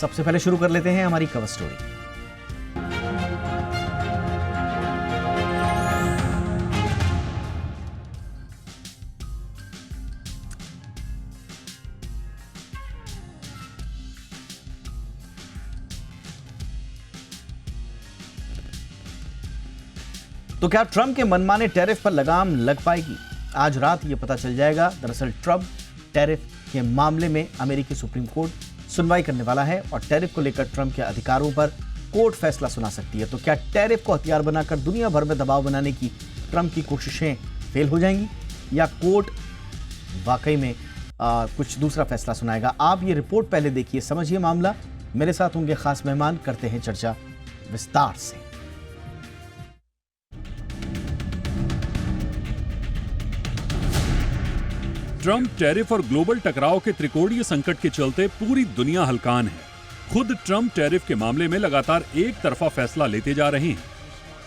सबसे पहले शुरू कर लेते हैं हमारी कवर स्टोरी। तो क्या ट्रंप के मनमाने टैरिफ पर लगाम लग पाएगी? आज रात यह पता चल जाएगा। दरअसल ट्रंप टैरिफ के मामले में अमेरिकी सुप्रीम कोर्ट सुनवाई करने वाला है और टैरिफ को लेकर ट्रंप के अधिकारों पर कोर्ट फैसला सुना सकती है। तो क्या टैरिफ को हथियार बनाकर दुनिया भर में दबाव बनाने की ट्रंप की कोशिशें फेल हो जाएंगी या कोर्ट वाकई में कुछ दूसरा फैसला सुनाएगा? आप ये रिपोर्ट पहले देखिए, समझिए मामला। मेरे साथ होंगे खास मेहमान, करते हैं चर्चा विस्तार से। ट्रंप टैरिफ और ग्लोबल टकराव के त्रिकोणीय संकट के चलते पूरी दुनिया हलकान है। खुद ट्रंप टैरिफ के मामले में लगातार एक तरफा फैसला लेते जा रहे हैं,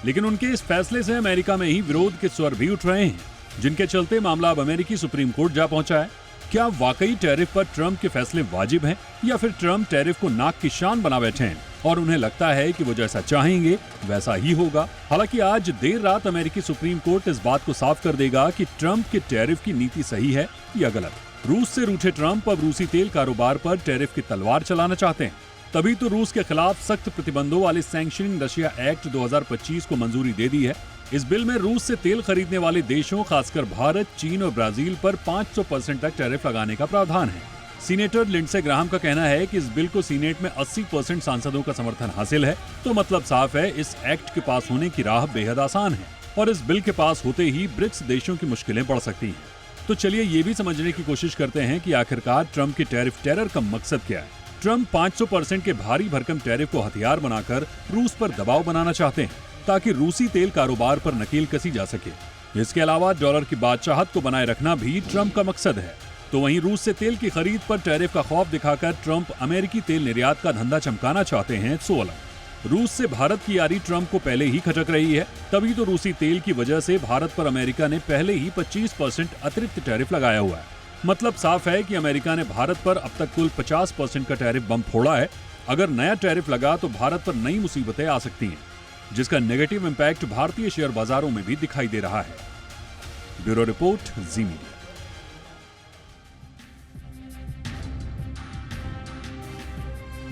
लेकिन उनके इस फैसले से अमेरिका में ही विरोध के स्वर भी उठ रहे हैं, जिनके चलते मामला अब अमेरिकी सुप्रीम कोर्ट जा पहुंचा है। क्या वाकई टैरिफ पर ट्रंप के फैसले वाजिब हैं या फिर ट्रंप टैरिफ को नाक की शान बना बैठे हैं और उन्हें लगता है कि वो जैसा चाहेंगे वैसा ही होगा? हालांकि आज देर रात अमेरिकी सुप्रीम कोर्ट इस बात को साफ कर देगा कि ट्रंप के टैरिफ की नीति सही है या गलत। रूस से रूठे ट्रंप अब रूसी तेल कारोबार पर टैरिफ की तलवार चलाना चाहते हैं। तभी तो रूस के खिलाफ सख्त प्रतिबंधों वाले सैंक्शनिंग रशिया एक्ट 2025 को मंजूरी दे दी है। इस बिल में रूस से तेल खरीदने वाले देशों, खासकर भारत, चीन और ब्राजील पर 500% तक टैरिफ लगाने का प्रावधान है। सीनेटर लिंडसे ग्राहम का कहना है कि इस बिल को सीनेट में 80% सांसदों का समर्थन हासिल है, तो मतलब साफ है इस एक्ट के पास होने की राह बेहद आसान है और इस बिल के पास होते ही ब्रिक्स देशों की मुश्किलें बढ़ सकती हैं। तो चलिए ये भी समझने की कोशिश करते हैं कि आखिरकार ट्रंप के टैरिफ टेरर का मकसद क्या है। ट्रंप 500% के भारी भरकम टैरिफ को हथियार बनाकर रूस पर दबाव बनाना चाहते हैं ताकि रूसी तेल कारोबार पर नकेल कसी जा सके। इसके अलावा डॉलर की बादशाहत को बनाए रखना भी ट्रंप का मकसद है। तो वहीं रूस से तेल की खरीद पर टैरिफ का खौफ दिखाकर ट्रंप अमेरिकी तेल निर्यात का धंधा चमकाना चाहते हैं। सो अलग रूस से भारत की यारी ट्रंप को पहले ही खटक रही है, तभी तो रूसी तेल की वजह से भारत पर अमेरिका ने पहले ही 25% अतिरिक्त टैरिफ लगाया हुआ है। मतलब साफ है कि अमेरिका ने भारत पर अब तक कुल 50% का टैरिफ बम फोड़ा है। अगर नया टैरिफ लगा तो भारत पर नई मुसीबतें आ सकती हैं, जिसका नेगेटिव इंपैक्ट भारतीय शेयर बाजारों में भी दिखाई दे रहा है। ब्यूरो रिपोर्ट, जी मीडिया।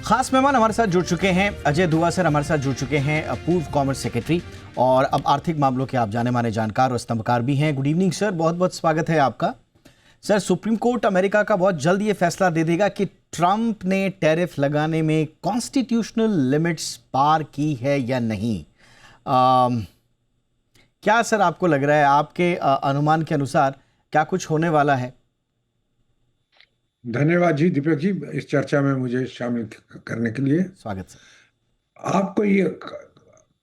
खास मेहमान हमारे साथ जुड़ चुके हैं। अजय दुआ सर हमारे साथ जुड़ चुके हैं, पूर्व कॉमर्स सेक्रेटरी और अब आर्थिक मामलों के आप जाने माने जानकार और स्तंभकार भी हैं। गुड इवनिंग सर, बहुत बहुत स्वागत है आपका। सर, सुप्रीम कोर्ट अमेरिका का बहुत जल्द ये फैसला दे देगा कि ट्रंप ने टैरिफ लगाने में कॉन्स्टिट्यूशनल लिमिट्स पार की है या नहीं। क्या सर आपको लग रहा है, आपके अनुमान के अनुसार क्या कुछ होने वाला है? धन्यवाद जी दीपक जी, इस चर्चा में मुझे शामिल करने के लिए। स्वागत सर। आपको ये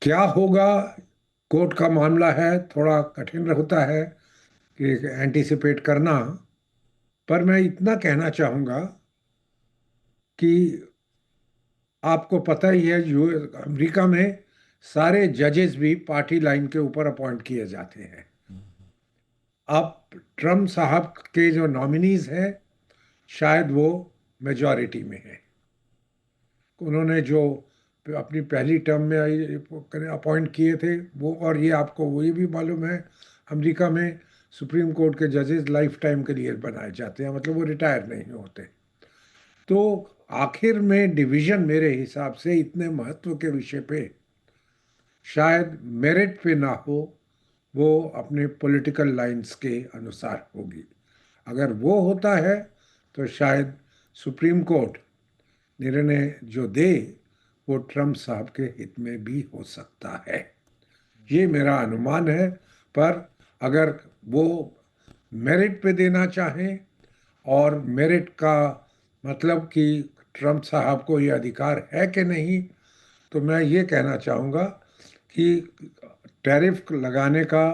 क्या होगा, कोर्ट का मामला है, थोड़ा कठिन होता है कि एंटीसिपेट करना, पर मैं इतना कहना चाहूँगा कि आपको पता ही है जो अमेरिका में सारे जजेस भी पार्टी लाइन के ऊपर अपॉइंट किए जाते हैं। अब ट्रम्प साहब के जो नॉमिनीज हैं शायद वो मेजॉरिटी में है। उन्होंने जो अपनी पहली टर्म में अपॉइंट किए थे वो, और ये आपको वही भी मालूम है अमेरिका में सुप्रीम कोर्ट के जजेस लाइफ टाइम के लिए बनाए जाते हैं, मतलब वो रिटायर नहीं होते। तो आखिर में डिवीज़न मेरे हिसाब से इतने महत्व के विषय पे शायद मेरिट पे ना हो, वो अपने पॉलिटिकल लाइंस के अनुसार होगी। अगर वो होता है तो शायद सुप्रीम कोर्ट निर्णय जो दे वो ट्रंप साहब के हित में भी हो सकता है, ये मेरा अनुमान है। पर अगर वो मेरिट पे देना चाहें, और मेरिट का मतलब कि ट्रंप साहब को ये अधिकार है कि नहीं, तो मैं ये कहना चाहूँगा कि टैरिफ लगाने का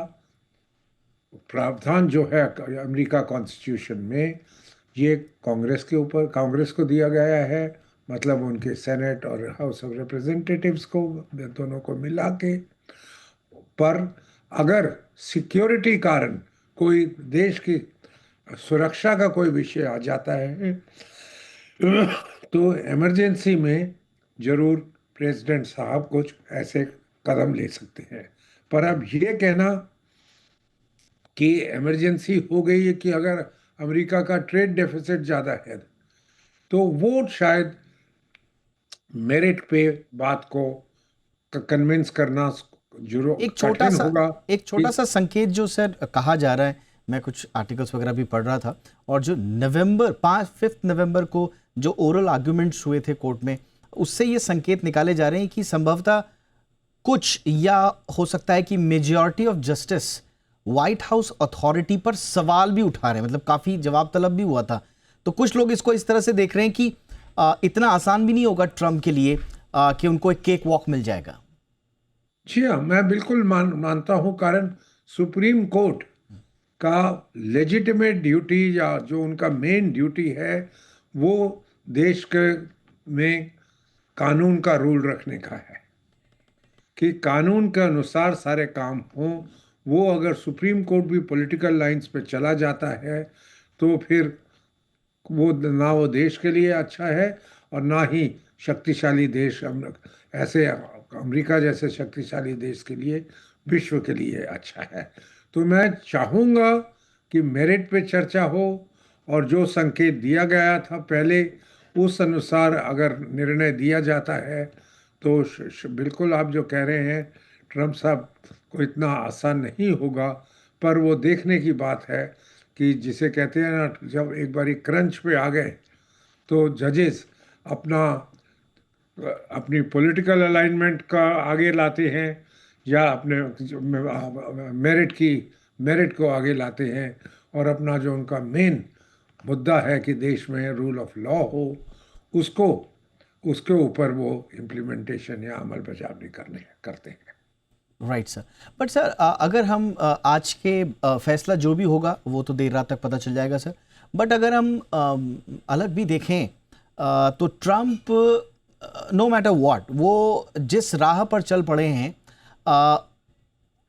प्रावधान जो है अमेरिका कॉन्स्टिट्यूशन में, ये कांग्रेस के ऊपर, कांग्रेस को दिया गया है, मतलब उनके सेनेट और हाउस ऑफ रिप्रेजेंटेटिव्स को, दोनों को मिला के। पर अगर सिक्योरिटी कारण कोई देश की सुरक्षा का कोई विषय आ जाता है तो इमरजेंसी में जरूर प्रेसिडेंट साहब कुछ ऐसे कदम ले सकते हैं। पर अब ये कहना कि इमरजेंसी हो गई है कि अगर अमेरिका का ट्रेड डेफिसिट ज़्यादा है, तो वो शायद मेरिट पे बात को कन्विंस करना जरूर एक छोटा कठिन सा होगा एक कि छोटा सा संकेत जो सर कहा जा रहा है, मैं कुछ आर्टिकल्स वगैरह भी पढ़ रहा था, और जो नवंबर 5 नवंबर को जो ओरल आर्ग्यूमेंट्स हुए थे कोर्ट में, उससे ये संकेत निकाले जा रहे हैं कि संभवतः कुछ, या हो सकता है कि majority of justice white house authority पर सवाल भी उठा रहे हैं, मतलब काफी जवाब तलब भी हुआ था। तो कुछ लोग इसको इस तरह से देख रहे हैं कि इतना आसान भी नहीं होगा ट्रम्प के लिए कि उनको एक केक वॉक मिल जाएगा। जी हाँ, मैं बिल्कुल मानता हूँ। कारण सुप्रीम कोर्ट का लेजिटिमेट ड्यूटी या जो उनका मेन ड्यूटी है वो देश के में कानून का रूल रखने का है, कि कानून के अनुसार सारे काम हों। वो अगर सुप्रीम कोर्ट भी पॉलिटिकल लाइंस पे चला जाता है तो फिर वो ना वो देश के लिए अच्छा है और ना ही शक्तिशाली देश ऐसे अमेरिका जैसे शक्तिशाली देश के लिए, विश्व के लिए अच्छा है। तो मैं चाहूँगा कि मेरिट पे चर्चा हो और जो संकेत दिया गया था पहले उस अनुसार अगर निर्णय दिया जाता है तो बिल्कुल आप जो कह रहे हैं ट्रम्प साहब को इतना आसान नहीं होगा। पर वो देखने की बात है कि जिसे कहते हैं ना, जब एक बारी क्रंच पे आ गए तो जजेस अपना अपनी पॉलिटिकल अलाइनमेंट का आगे लाते हैं या अपने मेरिट को आगे लाते हैं, और अपना जो उनका मेन मुद्दा है कि देश में रूल ऑफ लॉ हो, उसको उसके ऊपर वो इम्प्लीमेंटेशन या अमल बजावनी करते हैं। Right sir. बट सर, अगर हम आज के फैसला जो भी होगा वो तो देर रात तक पता चल जाएगा सर, बट अगर हम अलग भी देखें तो ट्रम्प नो मैटर व्हाट वो जिस राह पर चल पड़े हैं, अ,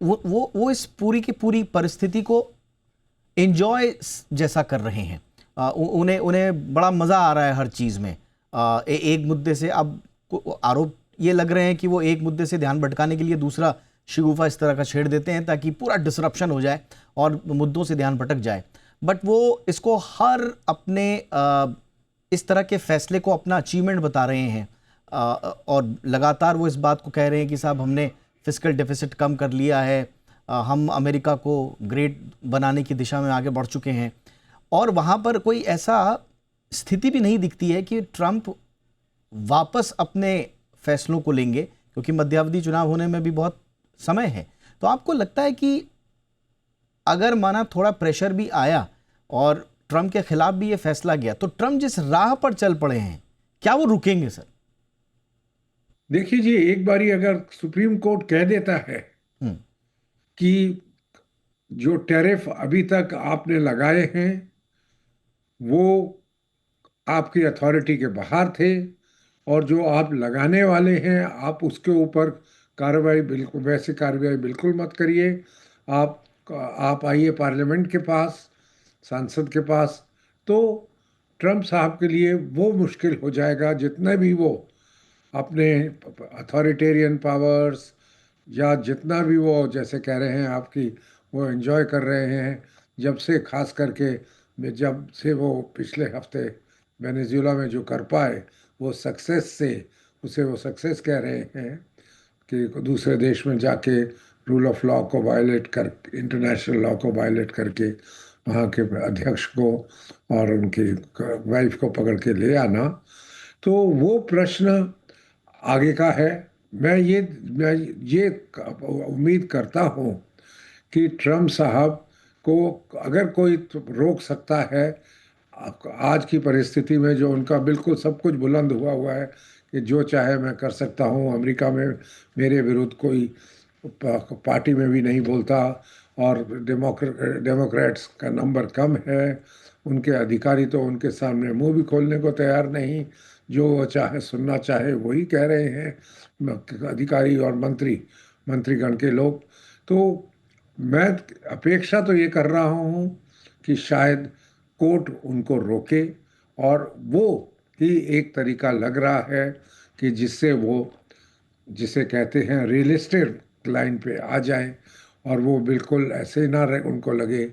वो इस पूरी की पूरी परिस्थिति को एंजॉय जैसा कर रहे हैं। उन्हें उन्हें बड़ा मज़ा आ रहा है हर चीज़ में। एक मुद्दे से अब आरोप ये लग रहे हैं कि वो एक मुद्दे से ध्यान भटकाने के लिए दूसरा शिगुफा इस तरह का छेड़ देते हैं ताकि पूरा डिसरप्शन हो जाए और मुद्दों से ध्यान भटक जाए। बट वो इसको हर अपने इस तरह के फैसले को अपना अचीवमेंट बता रहे हैं, और लगातार वो इस बात को कह रहे हैं कि साहब हमने फिस्कल डेफिसिट कम कर लिया है, हम अमेरिका को ग्रेट बनाने की दिशा में आगे बढ़ चुके हैं। और वहाँ पर कोई ऐसा स्थिति भी नहीं दिखती है कि ट्रम्प वापस अपने फैसलों को लेंगे, क्योंकि मध्यावधि चुनाव होने में भी बहुत समय है। तो आपको लगता है कि अगर माना थोड़ा प्रेशर भी आया और ट्रम्प के खिलाफ भी ये फैसला गया, तो ट्रम्प जिस राह पर चल पड़े हैं क्या वो रुकेंगे सर? देखिए जी, एक बारी अगर सुप्रीम कोर्ट कह देता है हम्म। कि जो टैरिफ अभी तक आपने लगाए हैं वो आपकी अथॉरिटी के बाहर थे, और जो आप लगाने वाले हैं आप उसके ऊपर कार्रवाई बिल्कुल वैसे कार्रवाई बिल्कुल मत करिए। आप आप आइए पार्लियामेंट के पास, सांसद के पास। तो ट्रम्प साहब के लिए वो मुश्किल हो जाएगा जितने भी वो अपने अथॉरिटेरियन पावर्स या जितना भी वो जैसे कह रहे हैं आपकी वो एंजॉय कर रहे हैं। जब से खास करके जब से वो पिछले हफ्ते वेनेजुएला में जो कर पाए वो सक्सेस से, उसे वो सक्सेस कह रहे हैं कि दूसरे देश में जाके रूल ऑफ लॉ को वायलेट कर, इंटरनेशनल लॉ को वायलेट करके वहाँ के अध्यक्ष को और उनकी वाइफ को पकड़ के ले आना। तो वो प्रश्न आगे का है। मैं ये उम्मीद करता हूँ कि ट्रम्प साहब को अगर कोई रोक सकता है आज की परिस्थिति में, जो उनका बिल्कुल सब कुछ बुलंद हुआ हुआ है कि जो चाहे मैं कर सकता हूँ, अमेरिका में मेरे विरुद्ध कोई पार्टी में भी नहीं बोलता, और डेमोक्रेट्स का नंबर कम है, उनके अधिकारी तो उनके सामने मुंह भी खोलने को तैयार नहीं, जो वो चाहे सुनना चाहे वही कह रहे हैं अधिकारी और मंत्रीगण के लोग। तो मैं अपेक्षा तो ये कर रहा हूँ कि शायद कोर्ट उनको रोके और वो ही एक तरीका लग रहा है कि जिससे वो, जिसे कहते हैं रियलिस्टिक लाइन पे आ जाएं, और वो बिल्कुल ऐसे ना रहे, उनको लगे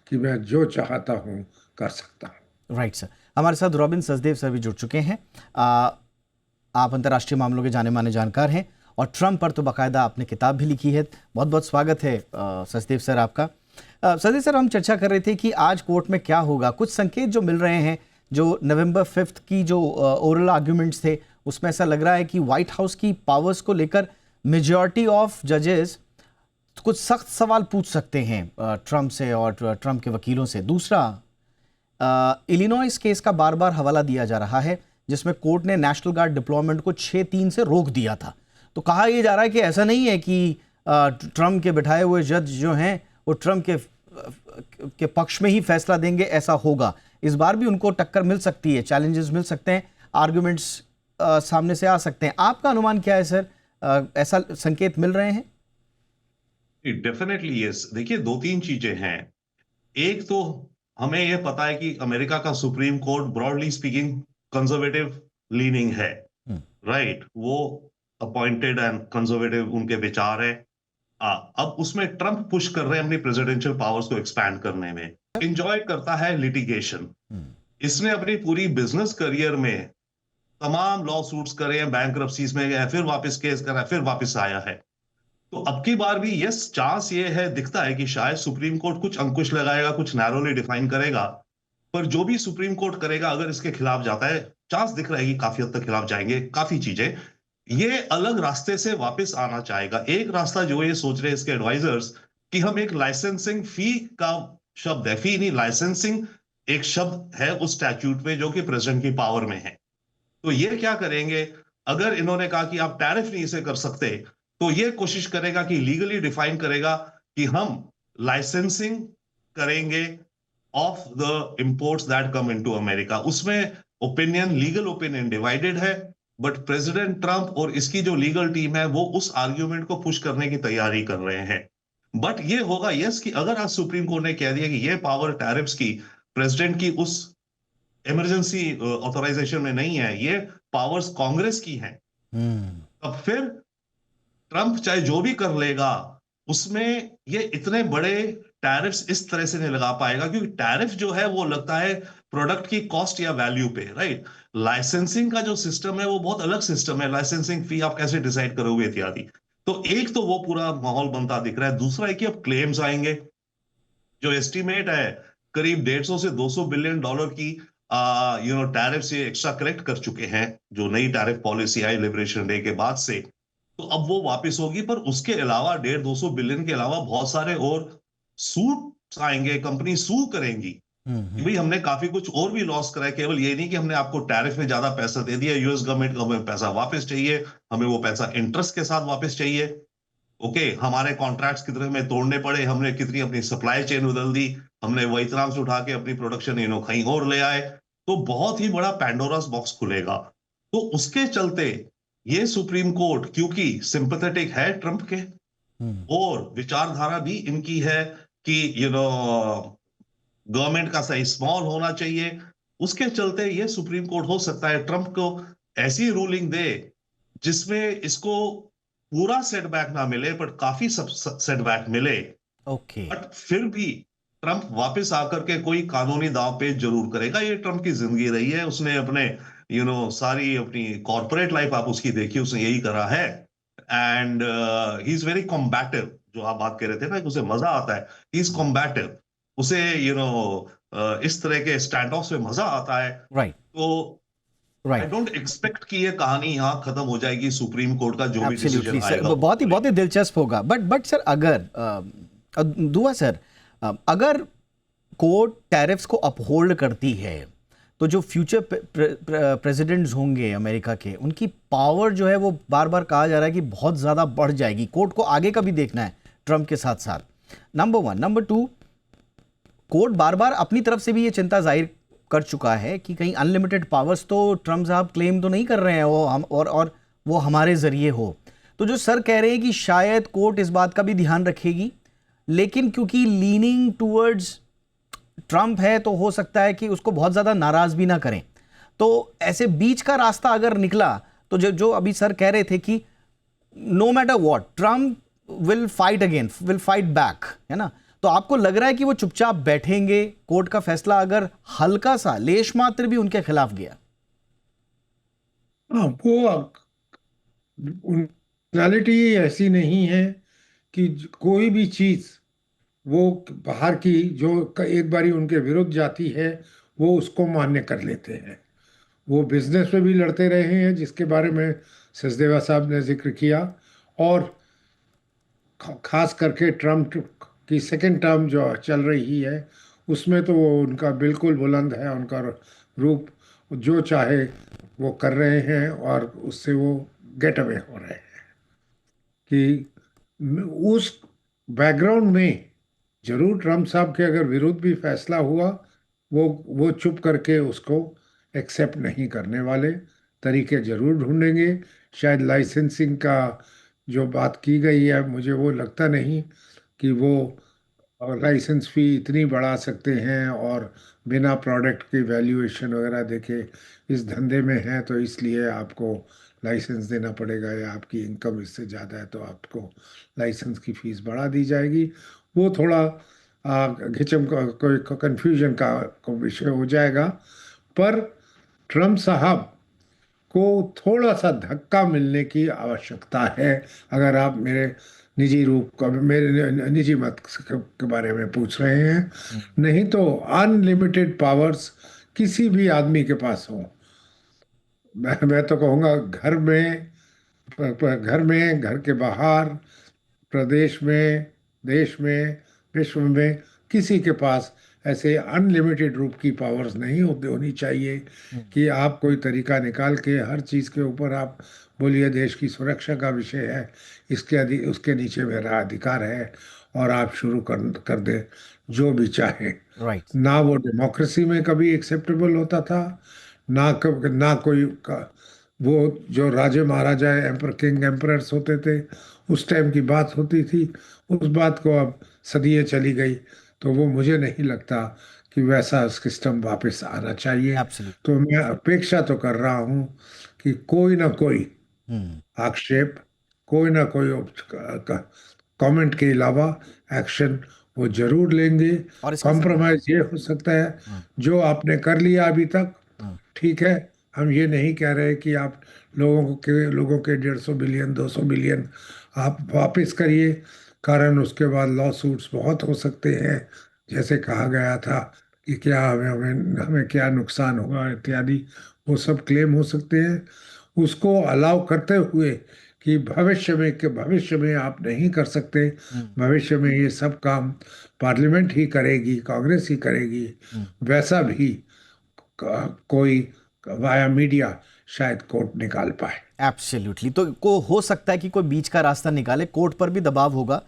कि मैं जो चाहता हूँ कर सकता हूँ। राइट सर, हमारे साथ रॉबिन सचदेव सर भी जुड़ चुके हैं। आप अंतर्राष्ट्रीय मामलों के जाने माने जानकार हैं और ट्रंप पर तो बाकायदा आपने किताब भी लिखी है। बहुत बहुत स्वागत है सचदेव सर आपका। सचदेव सर, हम चर्चा कर रहे थे कि आज कोर्ट में क्या होगा। कुछ संकेत जो मिल रहे हैं, जो नवंबर 5 की जो ओरल आर्ग्यूमेंट्स थे, उसमें ऐसा लग रहा है कि व्हाइट हाउस की पावर्स को लेकर मेजॉरिटी ऑफ जजेस कुछ सख्त सवाल पूछ सकते हैं ट्रंप से और ट्रंप के वकीलों से। दूसरा, इलिनॉइस केस का बार बार हवाला दिया जा रहा है, जिसमें कोर्ट ने नेशनल गार्ड डिप्लॉयमेंट को 6-3 से रोक दिया था। तो कहा यह जा रहा है कि ऐसा नहीं है कि ट्रंप के बिठाए हुए जज जो हैं वो ट्रंप के पक्ष में ही फैसला देंगे, ऐसा होगा। इस बार भी उनको टक्कर मिल सकती है, चैलेंजेस मिल सकते हैं, आर्गुमेंट्स सामने से आ सकते हैं। आपका अनुमान क्या है सर? ऐसा संकेत मिल रहे हैं? Definitely yes. देखिए, 2-3 चीजें हैं। एक तो हमें यह पता है कि अमेरिका का supreme court broadly speaking conservative leaning है, राइट। वो अपॉइंटेड एंड कंजर्वेटिव उनके विचार है। अब उसमें ट्रंप पुश कर रहे हैं अपनी प्रेसिडेंशियल पावर्स को एक्सपैंड करने में। एंजॉय करता है लिटिगेशन। इसने अपनी पूरी बिजनेस करियर में तमाम लॉ सूट्स करे हैं, बैंक्रप्सीज में गया, फिर वापस केस करा, फिर वापस आया है। तो अब की बार भी यस, चांस ये है, दिखता है कि शायद सुप्रीम कोर्ट कुछ अंकुश लगाएगा, कुछ नैरोली डिफाइन करेगा। पर जो भी सुप्रीम कोर्ट करेगा, अगर इसके खिलाफ जाता है, चांस दिख रहा है कि काफी हद तक खिलाफ जाएंगे काफी चीजें। ये अलग रास्ते से वापस आना चाहेगा। एक रास्ता जो ये सोच रहे हैं इसके एडवाइजर्स कि हम एक लाइसेंसिंग फी का शब्द है, फी नहीं, लाइसेंसिंग एक शब्द है उस स्टैट्यूट में जो कि प्रेसिडेंट की पावर में है। तो ये क्या करेंगे, अगर इन्होंने कहा कि आप टैरिफ नहीं इसे कर सकते, तो ये कोशिश करेगा कि लीगली डिफाइन करेगा कि हम लाइसेंसिंग करेंगे of the imports that come into America. उसमें ओपिनियन, लीगल ओपिनियन डिवाइडेड है, बट प्रेसिडेंट ट्रंप और इसकी जो लीगल टीम है वो उस आर्ग्यूमेंट को पुश करने की तैयारी कर रहे हैं। बट ये होगा यस कि अगर आज सुप्रीम कोर्ट ने कह दिया कि ये पावर टैरिफ्स की प्रेसिडेंट की उस इमरजेंसी ऑथराइजेशन में नहीं है, ये पावर्स कांग्रेस की हैं, अब फिर ट्रंप चाहे जो भी कर लेगा, उसमें ये इतने बड़े टैरिफ्स इस तरह से नहीं लगा पाएगा, क्योंकि टैरिफ जो है वो लगता है प्रोडक्ट की कॉस्ट या वैल्यू पे, राइट। लाइसेंसिंग का जो सिस्टम है वो बहुत अलग सिस्टम है। लाइसेंसिंग फी आप कैसे डिसाइड करोगे इत्यादि। तो एक तो वो पूरा माहौल बनता दिख रहा है। दूसरा है कि अब क्लेम्स आएंगे। जो एस्टिमेट है करीब 150 से 200 बिलियन डॉलर की टैरिफ से एक्स्ट्रा कलेक्ट कर चुके हैं, जो नई टैरिफ पॉलिसी आई लिबरेशन डे के बाद से। तो अब वो वापस होगी, पर उसके अलावा 150-200 बिलियन के अलावा बहुत सारे और सूट आएंगे, कंपनी सू करेंगी कि भाई हमने काफी कुछ और भी लॉस करा है। केवल ये नहीं कि हमने आपको टैरिफ में ज्यादा पैसा दे दिया, यूएस गवर्नमेंट को हमें पैसा वापस चाहिए, हमें वो पैसा इंटरेस्ट के साथ वापस चाहिए। ओके, हमारे कॉन्ट्रैक्ट्स कितने हमें तोड़ने पड़े, हमने कितनी अपनी सप्लाई चेन बदल दी, हमने वियतनाम से उठा के अपनी प्रोडक्शन कहीं और ले आए। तो बहुत ही बड़ा पैंडोरास बॉक्स खुलेगा। तो उसके चलते ये सुप्रीम कोर्ट, क्योंकि सिंपैथेटिक है ट्रंप के और विचारधारा भी इनकी है कि गवर्नमेंट का सही स्मॉल होना चाहिए, उसके चलते ये सुप्रीम कोर्ट हो सकता है ट्रंप को ऐसी रूलिंग दे जिसमें इसको पूरा सेटबैक ना मिले, बट काफी सेटबैक मिले। ओके, बट फिर भी ट्रंप वापस आकर के कोई कानूनी दांव पेच जरूर करेगा। ये ट्रंप की जिंदगी रही है। उसने अपने सारी अपनी कॉर्पोरेट लाइफ आप उसकी देखिए, उसने यही करा है। And he is very combative. जो आप बात कर रहे थे ना कि उसे मजा आता है, ही इज कॉम्बैटिव। उसे इस तरह के स्टैंड ऑफ में मजा आता है। राइट। तो आई डोंट एक्सपेक्ट कि ये कहानी यहाँ खत्म हो जाएगी। सुप्रीम कोर्ट का जो भी डिसीजन आएगा बहुत ही दिलचस्प होगा। बट सर, अगर दुआ सर, अगर कोर्ट टैरिफ्स को अपहोल्ड करती है, तो जो फ्यूचर प्रेसिडेंट्स होंगे अमेरिका के, उनकी पावर जो है वो बार बार कहा जा रहा है कि बहुत ज़्यादा बढ़ जाएगी। कोर्ट को आगे का भी देखना है ट्रंप के साथ साथ, नंबर 1। नंबर 2, कोर्ट बार बार अपनी तरफ से भी ये चिंता जाहिर कर चुका है कि कहीं अनलिमिटेड पावर्स तो ट्रंप साहब क्लेम तो नहीं कर रहे हैं वो हम और वो हमारे ज़रिए हो। तो जो सर कह रहे हैं कि शायद कोर्ट इस बात का भी ध्यान रखेगी, लेकिन क्योंकि लीनिंग टूवर्ड्स ट्रंप है तो हो सकता है कि उसको बहुत ज़्यादा नाराज़ भी ना करें। तो ऐसे बीच का रास्ता अगर निकला तो जो जो अभी सर कह रहे थे कि no matter what Trump will fight again, will fight back, है ना, तो आपको लग रहा है कि वो चुपचाप बैठेंगे कोर्ट का फैसला अगर हल्का सा लेश मात्र भी उनके खिलाफ गया? हाँ, वो पर्सनालिटी ऐसी नहीं है कि कोई भी चीज वो बाहर की जो एक बारी उनके विरुद्ध जाती है वो उसको मान्य कर लेते हैं। वो बिजनेस में भी लड़ते रहे हैं, जिसके बारे में सचदेवा साहब ने जिक्र किया, और खास करके ट्रम्प की सेकंड टर्म जो चल रही है उसमें तो वो उनका बिल्कुल बुलंद है, उनका रूप, जो चाहे वो कर रहे हैं और उससे वो गेट अवे हो रहे हैं। कि उस बैकग्राउंड में जरूर ट्रम्प साहब के अगर विरुद्ध भी फैसला हुआ, वो चुप करके उसको एक्सेप्ट नहीं करने वाले, तरीके जरूर ढूंढेंगे। शायद लाइसेंसिंग का जो बात की गई है, मुझे वो लगता नहीं कि वो लाइसेंस फी इतनी बढ़ा सकते हैं, और बिना प्रोडक्ट की वैल्यूएशन वगैरह देखे इस धंधे में है तो इसलिए आपको लाइसेंस देना पड़ेगा, या आपकी इनकम इससे ज़्यादा है तो आपको लाइसेंस की फीस बढ़ा दी जाएगी। वो थोड़ा घिचम का कोई कंफ्यूजन का विषय हो जाएगा। पर ट्रम्प साहब को थोड़ा सा धक्का मिलने की आवश्यकता है, अगर आप मेरे निजी रूप का, मेरे निजी मत के बारे में पूछ रहे हैं। नहीं तो अनलिमिटेड पावर्स किसी भी आदमी के पास हो, मैं तो कहूँगा घर में, घर में, घर के बाहर, प्रदेश में, देश में, विश्व में, किसी के पास ऐसे अनलिमिटेड रूप की पावर्स नहीं होनी चाहिए कि आप कोई तरीका निकाल के हर चीज़ के ऊपर आप बोलिए देश की सुरक्षा का विषय है, उसके नीचे मेरा अधिकार है, और आप शुरू कर दे जो भी चाहे। राइट। ना वो डेमोक्रेसी में कभी एक्सेप्टेबल होता था, ना कोई वो जो राजे महाराजा एम्पर किंग एम्परर्स होते थे उस टाइम की बात होती थी। उस बात को अब सदियाँ चली गई, तो वो मुझे नहीं लगता कि वैसा सिस्टम वापस आना चाहिए। एब्सोल्युट। तो मैं अपेक्षा तो कर रहा हूँ कि कोई ना कोई आक्षेप, कोई ना कोई कमेंट के अलावा एक्शन वो जरूर लेंगे। और इसका कॉम्प्रोमाइज ये हो सकता है, जो आपने कर लिया अभी तक ठीक है, हम ये नहीं कह रहे कि आप लोगों के 150 बिलियन 200 बिलियन आप वापस करिए, कारण उसके बाद लॉ सूट्स बहुत हो सकते हैं, जैसे कहा गया था कि क्या हमें क्या नुकसान हुआ इत्यादि, वो सब क्लेम हो सकते हैं। उसको अलाउ करते हुए कि भविष्य में आप नहीं कर सकते, भविष्य में ये सब काम पार्लियामेंट ही करेगी, कांग्रेस ही करेगी, वैसा भी कोई वाया मीडिया शायद कोर्ट निकाल पाए। एब्सोल्युटली। तो को हो सकता है कि कोई बीच का रास्ता निकाले, कोर्ट पर भी दबाव होगा।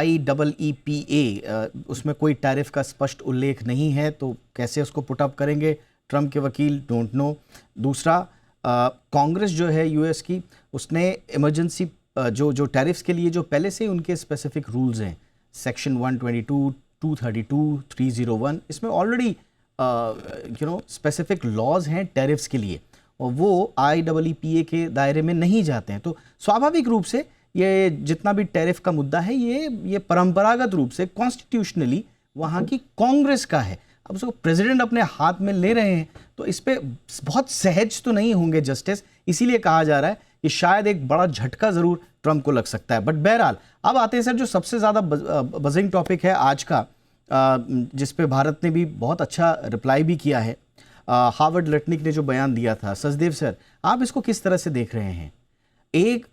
IEEPA उसमें कोई टैरिफ का स्पष्ट उल्लेख नहीं है, तो कैसे उसको पुट अप करेंगे ट्रम्प के वकील, डोंट नो। दूसरा, कांग्रेस जो है यूएस की, उसने इमरजेंसी जो टैरिफ्स के लिए जो पहले से उनके स्पेसिफिक रूल्स हैं, सेक्शन 122, 232, 301, इसमें ऑलरेडी स्पेसिफिक लॉज हैं टैरिफ्स के लिए, और वो IEEPA के दायरे में नहीं जाते हैं। तो स्वाभाविक रूप से ये जितना भी टैरिफ का मुद्दा है, ये परंपरागत रूप से कॉन्स्टिट्यूशनली वहाँ की कांग्रेस का है। अब उसको प्रेसिडेंट अपने हाथ में ले रहे हैं, तो इस पे बहुत सहज तो नहीं होंगे जस्टिस, इसीलिए कहा जा रहा है कि शायद एक बड़ा झटका जरूर ट्रम्प को लग सकता है। बट बहरहाल अब आते हैं सर, जो सबसे ज़्यादा बजिंग टॉपिक है आज का, जिस पे भारत ने भी बहुत अच्छा रिप्लाई भी किया है, हार्वर्ड लेटनिक ने जो बयान दिया था। सचदेव सर, आप इसको किस तरह से देख रहे हैं? एक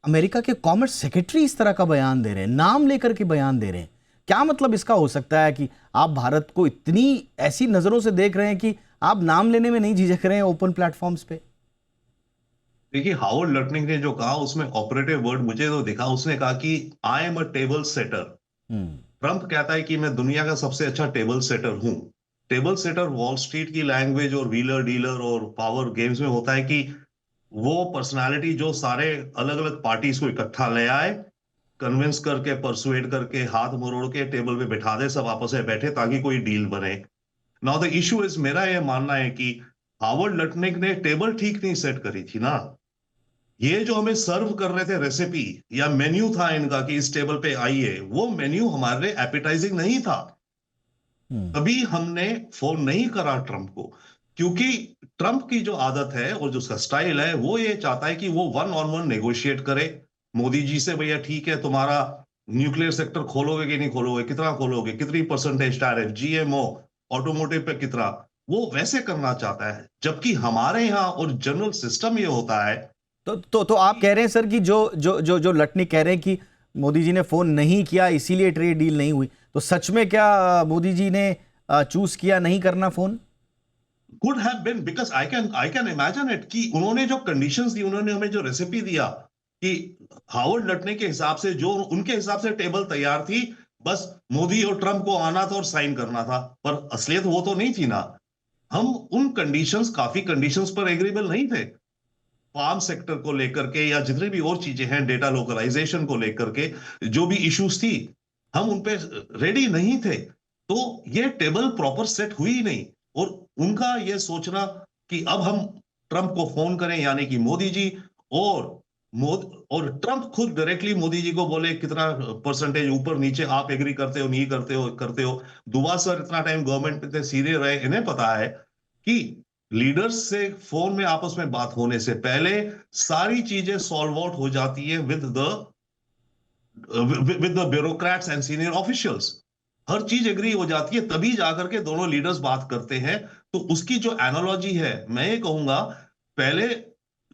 अमेरिका के कॉमर्स सेक्रेटरी इस तरह का बयान दे रहे हैं, नाम लेकर के बयान दे रहे हैं, क्या मतलब इसका हो सकता है कि आप भारत को इतनी ऐसी नजरों से देख रहे हैं कि आप नाम लेने में नहीं झिझक रहे हैं ओपन प्लेटफॉर्म्स पे? देखिए, हावर्ड लर्टनिंग ने जो कहा उसमें ऑपरेटिव वर्ड मुझे तो दिखा, उसने कहा कि I am a table setter. Trump कहता है कि मैं दुनिया का सबसे अच्छा टेबल सेटर हूं। टेबल सेटर वॉल स्ट्रीट की लैंग्वेज और व्हीलर डीलर और पावर गेम्स में होता है कि वो पर्सनालिटी जो सारे अलग अलग पार्टीज को इकट्ठा ले आए, कन्विंस करके, परसुएड करके, हाथ मरोड़ के टेबल पे बैठा दे, सब आपस में बैठे ताकि कोई डील बने। नाउ द इशू इज, मेरा ये मानना है कि हार्वर्ड लटनिक ने टेबल ठीक नहीं सेट करी थी ना। ये जो हमें सर्व कर रहे थे रेसिपी या मेन्यू था इनका कि इस टेबल पे आइए, वो मेन्यू हमारे लिए एपेटाइजिंग नहीं था। तभी हमने फोन नहीं करा ट्रंप को, क्योंकि ट्रंप की जो आदत है और जो उसका स्टाइल है, वो ये चाहता है कि वो 1 on 1 नेगोशिएट करे मोदी जी से। भैया ठीक है, तुम्हारा न्यूक्लियर सेक्टर खोलोगे कि नहीं खोलोगे, कितना खोलोगे, कितनी परसेंटेज टैरिफ, जीएमओ, ऑटोमोटिव पे कितना, वो वैसे करना चाहता है। जबकि हमारे यहाँ और जनरल सिस्टम ये होता है। तो आप कह रहे हैं सर कि जो लटनिक कह रहे हैं कि मोदी जी ने फोन नहीं किया इसीलिए ट्रेड डील नहीं हुई, तो सच में क्या मोदी जी ने चूज किया नहीं करना phone? Could have been, because I can imagine it कि उन्होंने जो कंडीशंस दी, उन्होंने हमें जो रेसिपी दिया कि हार्वर्ड लटने के हिसाब से, जो उनके हिसाब से टेबल तैयार थी, बस मोदी और ट्रंप को आना था और साइन करना था, पर असलियत वो तो नहीं थी ना। हम उन कंडीशंस, काफी कंडीशंस पर एग्रीबल नहीं थे। फार्म सेक्टर को लेकर के या जितनी भी और चीजें हैं, डेटा लोकलाइजेशन को लेकर के जो भी इश्यूज थी, हम उन पे रेडी नहीं थे। तो ये टेबल प्रॉपर सेट हुई नहीं, और उनका ये सोचना कि अब हम ट्रंप को फोन करें, यानी कि मोदी जी, और ट्रंप खुद डायरेक्टली मोदी जी को बोले कितना परसेंटेज ऊपर नीचे आप एग्री करते हो, नहीं करते हो। दुआ सर इतना टाइम गवर्नमेंट पे सीरियस रहे, इन्हें पता है कि लीडर्स से फोन में आपस में बात होने से पहले सारी चीजें सॉल्व आउट हो जाती है with the bureaucrats and senior officials. हर चीज एग्री हो जाती है, तभी जाकर के दोनों लीडर्स बात करते हैं। तो उसकी जो एनालॉजी है, मैं ये कहूंगा, पहले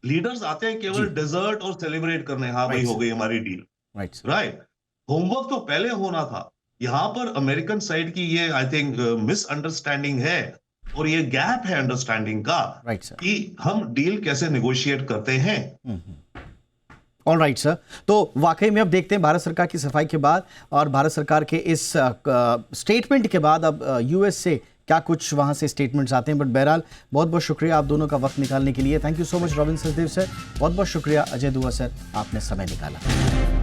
लीडर्स आते हैं केवल डेजर्ट और सेलिब्रेट करने, हाँ भाई हो गई हमारी डील, राइट। होमवर्क तो पहले होना था। यहां पर अमेरिकन साइड की ये आई थिंक मिसअंडरस्टैंडिंग है, और ये गैप है अंडरस्टैंडिंग का, कि हम डील कैसे नेगोशिएट करते हैं। ऑल राइट सर, तो वाकई में अब देखते हैं भारत सरकार की सफाई के बाद और भारत सरकार के इस स्टेटमेंट के बाद अब यूएस से क्या कुछ वहां से स्टेटमेंट्स आते हैं। बट बहरहाल बहुत बहुत शुक्रिया आप दोनों का वक्त निकालने के लिए। Thank you so much robin Sachdev sir, बहुत बहुत शुक्रिया अजय दुआ सर, आपने समय निकाला।